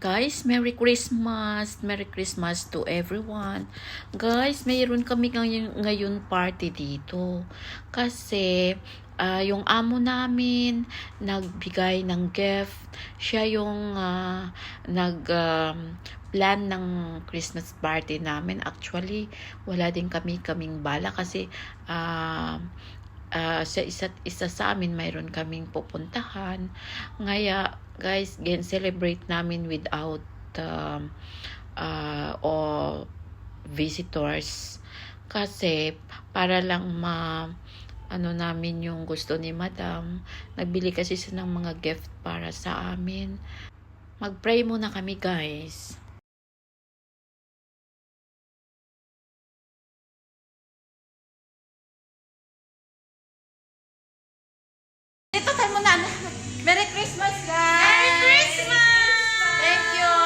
Guys, Merry Christmas! Merry Christmas to everyone. Guys, mayroon kami ngayon party dito. Kasi, yung amo namin, nagbigay ng gift. Siya yung plan ng Christmas party namin. Actually, wala din kaming bala kasi sa isa't isa sa amin mayroon kaming pupuntahan. Ngaya guys, celebrate namin without or visitors kasi para lang namin yung gusto ni Madam. Nagbili kasi siya ng mga gift para sa amin. Mag-pray muna kami, guys. Dito tayo muna. Merry Christmas, guys! Merry Christmas!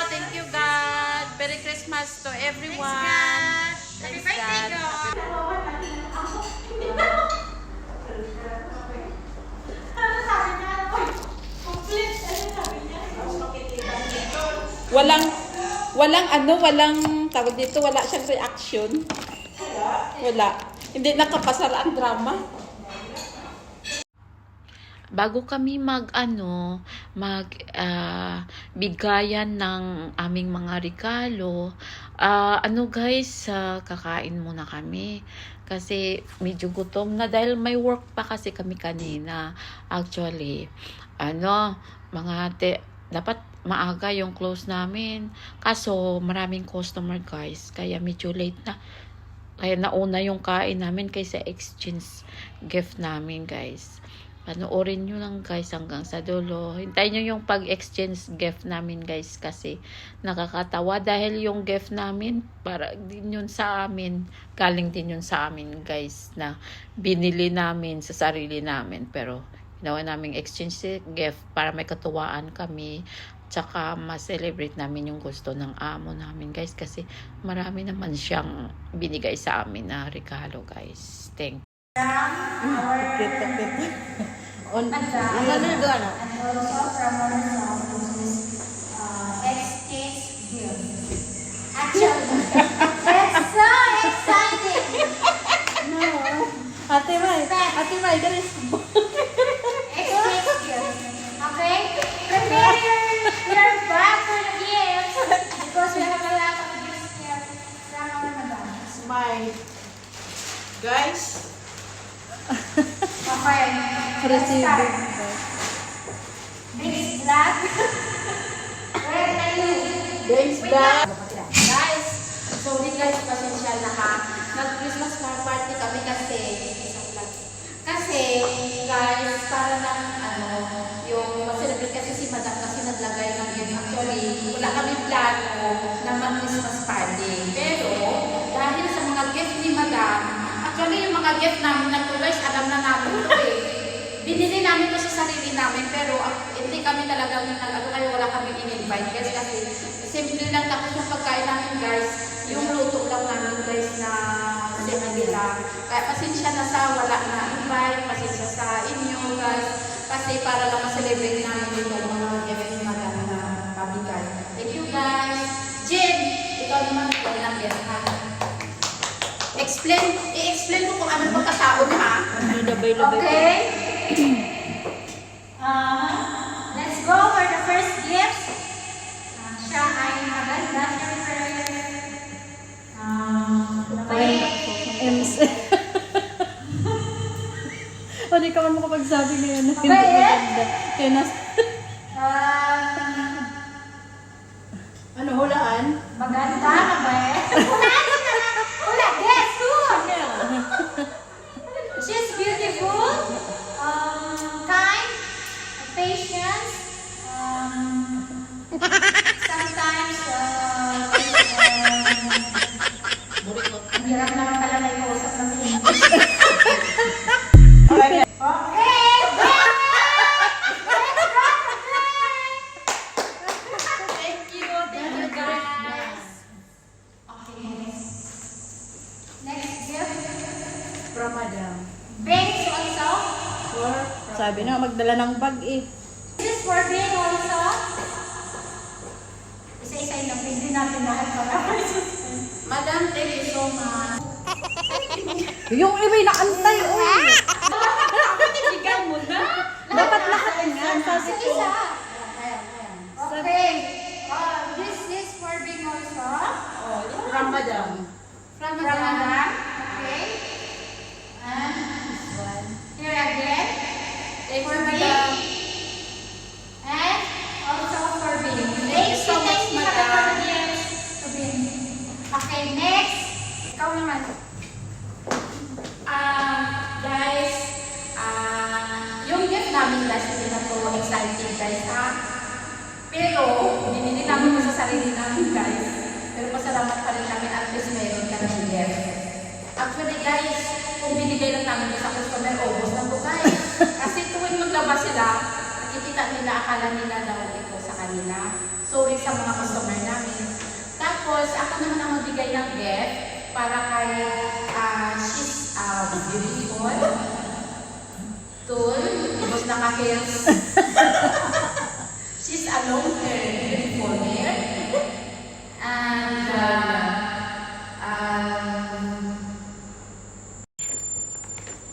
Thank you, God. Merry Christmas to everyone. Happy birthday, God! Walang tawag dito, wala siyang reaction. Wala. Hindi nakapasar ang drama. Bago kami bigayan ng aming mga regalo, guys, kakain muna kami kasi medyo gutom na dahil may work pa kasi kami kanina. Actually, dapat maaga yung close namin, kaso maraming customer, guys, kaya medyo late na. Kaya nauna yung kain namin kaysa exchange gift namin, guys. Panoorin nyo lang, guys, hanggang sa dulo. Hintayin nyo yung pag-exchange gift namin, guys, kasi nakakatawa dahil yung gift namin para din yun sa amin, galing din yun sa amin, guys, na binili namin sa sarili namin, pero ginawa naming exchange gift para may katuwaan kami, tsaka ma-celebrate namin yung gusto ng amo namin, guys, kasi marami naman siyang binigay sa amin na regalo, guys. Thank you. And also from ourselves, exchange gift. Actually, it's so exciting! No. Ate May, galis. Exchange gift. Okay? Prepare your bag for the gifts because we have a lot of gifts here from our madam. Smile. Guys. Okay. Let's start. Big black. Where are you? Guys, black. Guys, sorry guys, pasensya na ha. Nag-Christmas party kami kasi guys, para lang yung ma-celebrate kasi si Madam kasi naglagay ng gift. Actually, wala kami plano na mag-Christmas party. Pero, dahil sa mga gift ni Madam, actually yung mga gift namin na to, guys, alam na namin ito eh. Binili namin to sa sarili namin, pero hindi kami talagang kaya wala kami in-invite, guys, kasi simple lang, tapos yung pagkain namin, guys, yung luto lang namin, guys, na simple lang. Kaya pasensya na sa wala na invite, pasensya sa inyo, guys, kasi para lang ma-celebrate namin ito mga gift ni Madam na pabigay. Thank you, guys. Jen, ikaw naman ng gift, ha? I-explain mo kung anong pagkataon, ha? Okay? Let's go for the first gift. Siya ay maganda. Hindi ka man makapagsabi ngayon na hindi Okay. maganda. Kaya ano, hulaan? Maganda na ba eh? Hula, guess who? She's beautiful, kind, patient, sometimes, ang hirap naman pala na ipausap ng English. Okay, let's go to play! Thank you guys. Okay, next gift. From Madam. Bangs also. Sabi na, magdala ng bag eh. This is for Bing also. natin lahat para Madam, thank you so much. Yung iba'y naantay, uy. Tinitigan mo na. Dapat lahat nga. Sabi ko. Isa. Okay. This is for being also. From Madam. From Ramadan. Okay. And this one. Here again. Thank For you, me. Madam. And also for being. Thank you so much, Madam. To being. Okay, next. Ikaw naman. Guys, yung gift namin last year na to, exciting guys ha. Pero, binili namin ito sa sarili namin guys. Pero pasalamat pa rin namin at least meron ka ng gift. Actually guys, kung binigay lang namin ito sa customer, ubos na to guys. Kasi tuwing maglabas sila, nakikita nila, akala nila daw ito sa kanila. Sorry sa mga customer namin. Tapos, ako naman ang magbigay ng gift para kay she's beautiful. Tul, ibos na ka-hairs. She's a long hair, beautiful hair.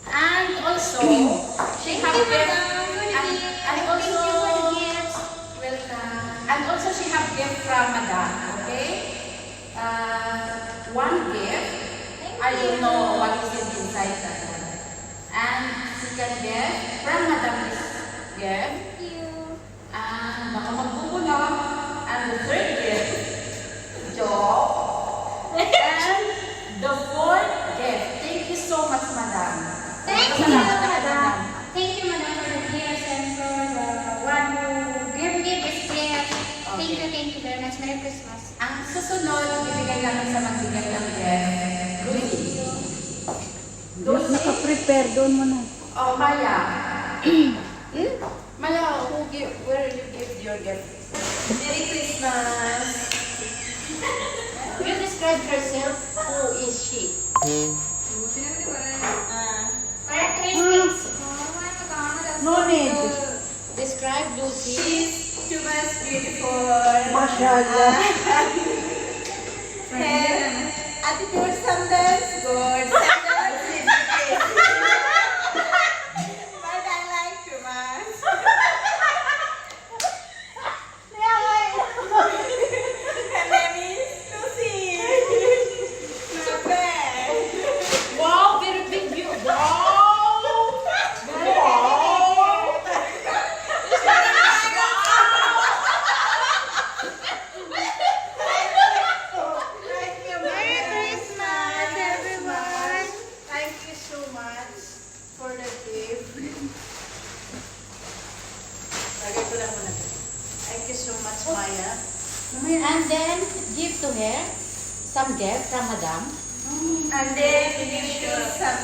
And also, she have gift. And also, welcome. And also, she have gift from Madam. Okay. One gift. I don't know what is it inside that one. And second gift from Madam is gift. And baka magbubula. And the third gift, job. And the fourth gift. Thank you so much, Madam. Thank you, Salamat, Madam. Thank you, Madam, for the gifts and for the one who gave me this gift. Thank you very much. Merry Christmas. Ang susunod, ibigay namin sa magbigay ng gift. Lucy. Lucy. Naka-prepare doon mo na. Oh, Maya. Maya, where you give your gift? Merry Christmas. You describe herself. Who is she? Characteristics. No need. Describe Lucy. She's too much beautiful. Mashallah. Her attitude sometimes good, sometimes ridiculous. But I like too much. Her name is Lucy. Not bad. Wow, very big view. Wow. Merry Christmas, everyone. Thank you so much for the gift. Lagay ko lang muna. Thank you so much, Maya. And then give to her some gift from Madam. And then give you some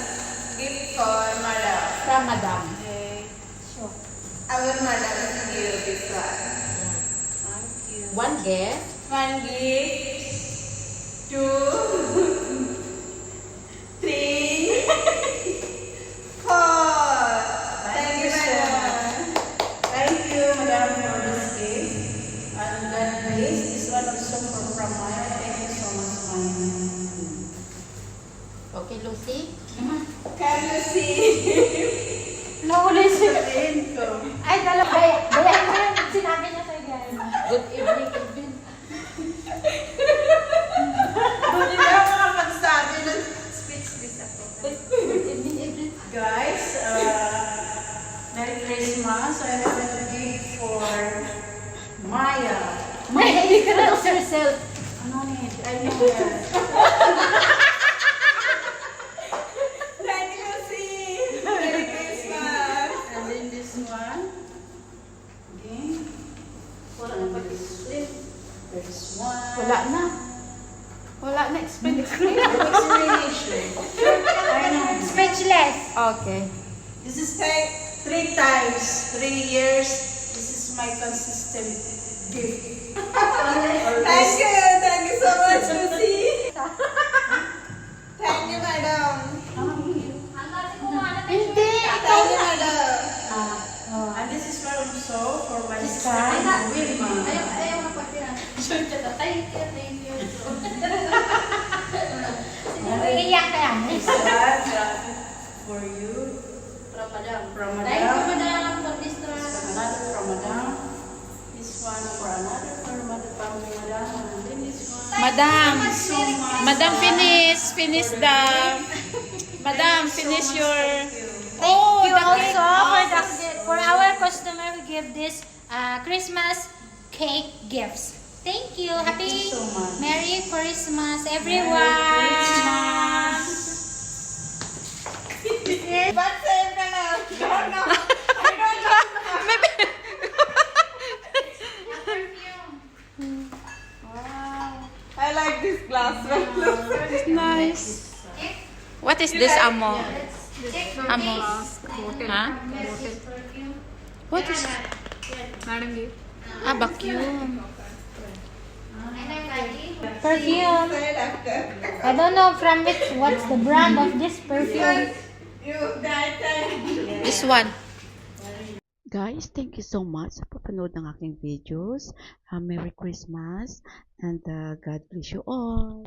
gift for Madam. From Madam. Okay. Sure. Our Madam will give this one. Thank you. One gift. One gift. 2, 3, 4. Thank you, Madam. Thank you, Madam, for this gift. And God bless. This one also from Maya. Thank you so much, Maya. Okay, Lucy. Can you see? Nauli siya. Sabihin ko. Ay, bayahin mo yung sinabi niya sa'yo, guys. Good evening, Edwin. Hindi na ako makapagsabi ng speech ako. Good evening, Edwin. Guys, Merry Christmas. I have a gift for Maya. May introduce yourself. Ano need? I know her. Thank you, Lucy. Merry Christmas. And then this one. Okay. Wala na pag split. There's one. Wala na. Wala na. Explain. Explanation. I know. Speechless. Okay. This is 3 times, 3 years. This is my consistent gift. Thank you so much, Lucy. Thank you, madam. Hindi. Thank you, madam. And this is also for my sister, Wilma. Ayaw nga pag Thank you. Iiyak ka yan. This one for you. From Thank you, Madam. madam, for this Another from Madam. This one for another for Madam family, Madam. And then this one. Madam, Madam, finish the, Madam, finish your, Thank you the also cake. for our customer who give this Christmas cake gifts. Thank you. Happy you so much. Merry Christmas, everyone. But save ka na. No. I like this glass. It's nice. What is this, Amo? Amo. Huh? What is? Ah, vacuum. Perfume. I don't know from what's the brand of this perfume. This one. Guys, thank you so much sa papanood ng aking videos. Merry Christmas and God bless you all.